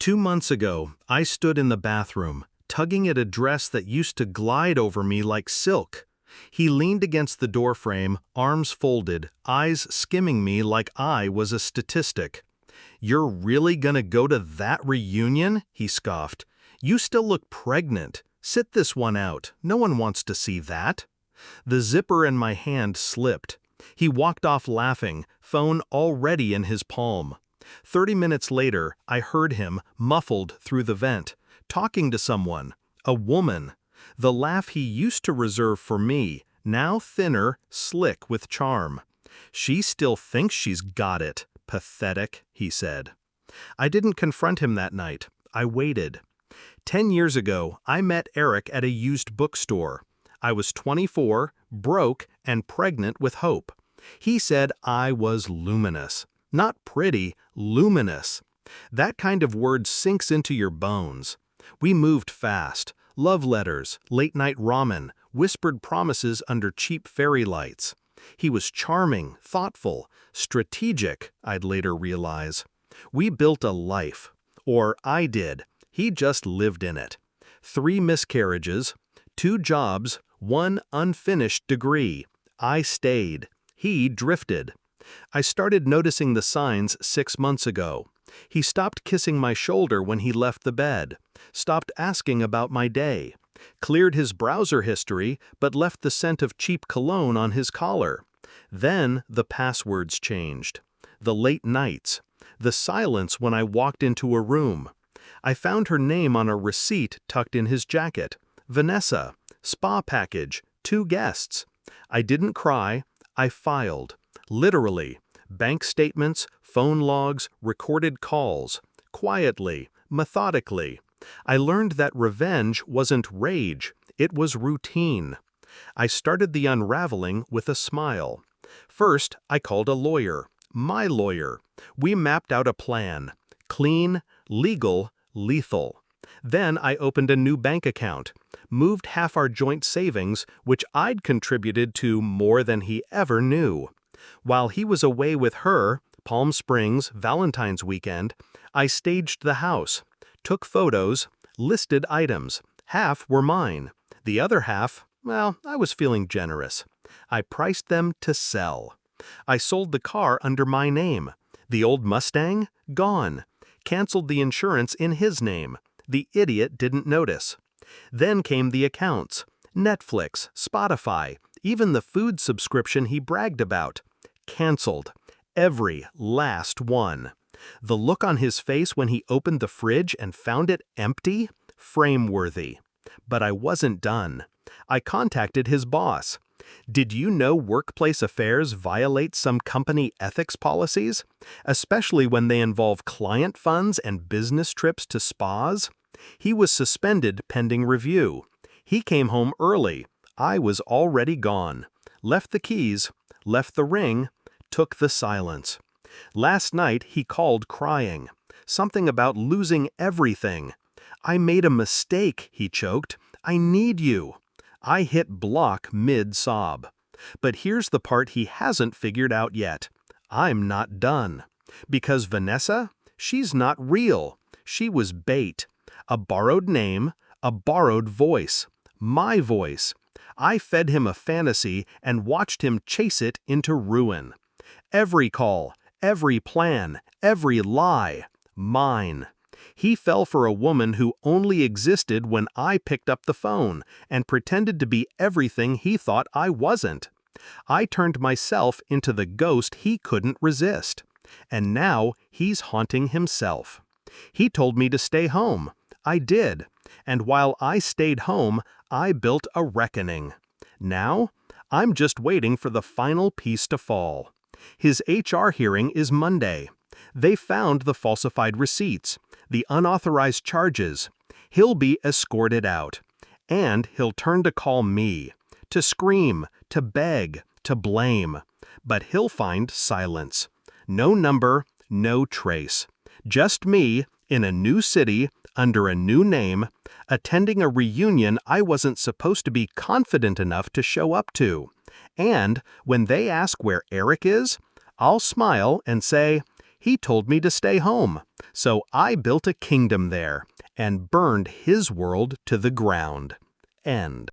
2 months ago, I stood in the bathroom, tugging at a dress that used to glide over me like silk. He leaned against the doorframe, arms folded, eyes skimming me like I was a statistic. "You're really gonna go to that reunion?" he scoffed. "You still look pregnant. Sit this one out. No one wants to see that." The zipper in my hand slipped. He walked off laughing, phone already in his palm. 30 minutes later, I heard him, muffled through the vent, talking to someone, a woman. The laugh he used to reserve for me, now thinner, slick with charm. "She still thinks she's got it. Pathetic," he said. I didn't confront him that night. I waited. 10 years ago, I met Eric at a used bookstore. I was 24, broke, and pregnant with hope. He said I was luminous. Not pretty, luminous. That kind of word sinks into your bones. We moved fast. Love letters, late-night ramen, whispered promises under cheap fairy lights. He was charming, thoughtful, strategic, I'd later realize. We built a life. Or I did. He just lived in it. 3 miscarriages, 2 jobs, 1 unfinished degree. I stayed. He drifted. I started noticing the signs 6 months ago. He stopped kissing my shoulder when he left the bed, stopped asking about my day, cleared his browser history but left the scent of cheap cologne on his collar. Then the passwords changed. The late nights. The silence when I walked into a room. I found her name on a receipt tucked in his jacket. Vanessa. Spa package. 2 guests. I didn't cry. I filed. Literally. Bank statements, phone logs, recorded calls. Quietly. Methodically. I learned that revenge wasn't rage. It was routine. I started the unraveling with a smile. First, I called a lawyer. My lawyer. We mapped out a plan. Clean, legal, lethal. Then I opened a new bank account. Moved half our joint savings, which I'd contributed to more than he ever knew. While he was away with her, Palm Springs, Valentine's weekend, I staged the house, took photos, listed items. Half were mine. The other half, well, I was feeling generous. I priced them to sell. I sold the car under my name. The old Mustang? Gone. Canceled the insurance in his name. The idiot didn't notice. Then came the accounts. Netflix, Spotify, even the food subscription he bragged about. Canceled. Every last one. The look on his face when he opened the fridge and found it empty? Frame-worthy. But I wasn't done. I contacted his boss. "Did you know workplace affairs violate some company ethics policies, especially when they involve client funds and business trips to spas?" He was suspended pending review. He came home early. I was already gone. Left the keys, left the ring, took the silence. Last night he called crying. Something about losing everything. "I made a mistake," he choked. "I need you." I hit block mid-sob. But here's the part he hasn't figured out yet. I'm not done. Because Vanessa? She's not real. She was bait. A borrowed name, a borrowed voice. My voice. I fed him a fantasy and watched him chase it into ruin. Every call, every plan, every lie. Mine. He fell for a woman who only existed when I picked up the phone and pretended to be everything he thought I wasn't. I turned myself into the ghost he couldn't resist. And now he's haunting himself. He told me to stay home. I did. And while I stayed home, I built a reckoning. Now, I'm just waiting for the final piece to fall. His HR hearing is Monday. They found the falsified receipts, the unauthorized charges. He'll be escorted out. And he'll turn to call me, to scream, to beg, to blame. But he'll find silence. No number, no trace. Just me, in a new city, under a new name, attending a reunion I wasn't supposed to be confident enough to show up to. And when they ask where Eric is, I'll smile and say, He told me to stay home, so I built a kingdom there and burned his world to the ground. End.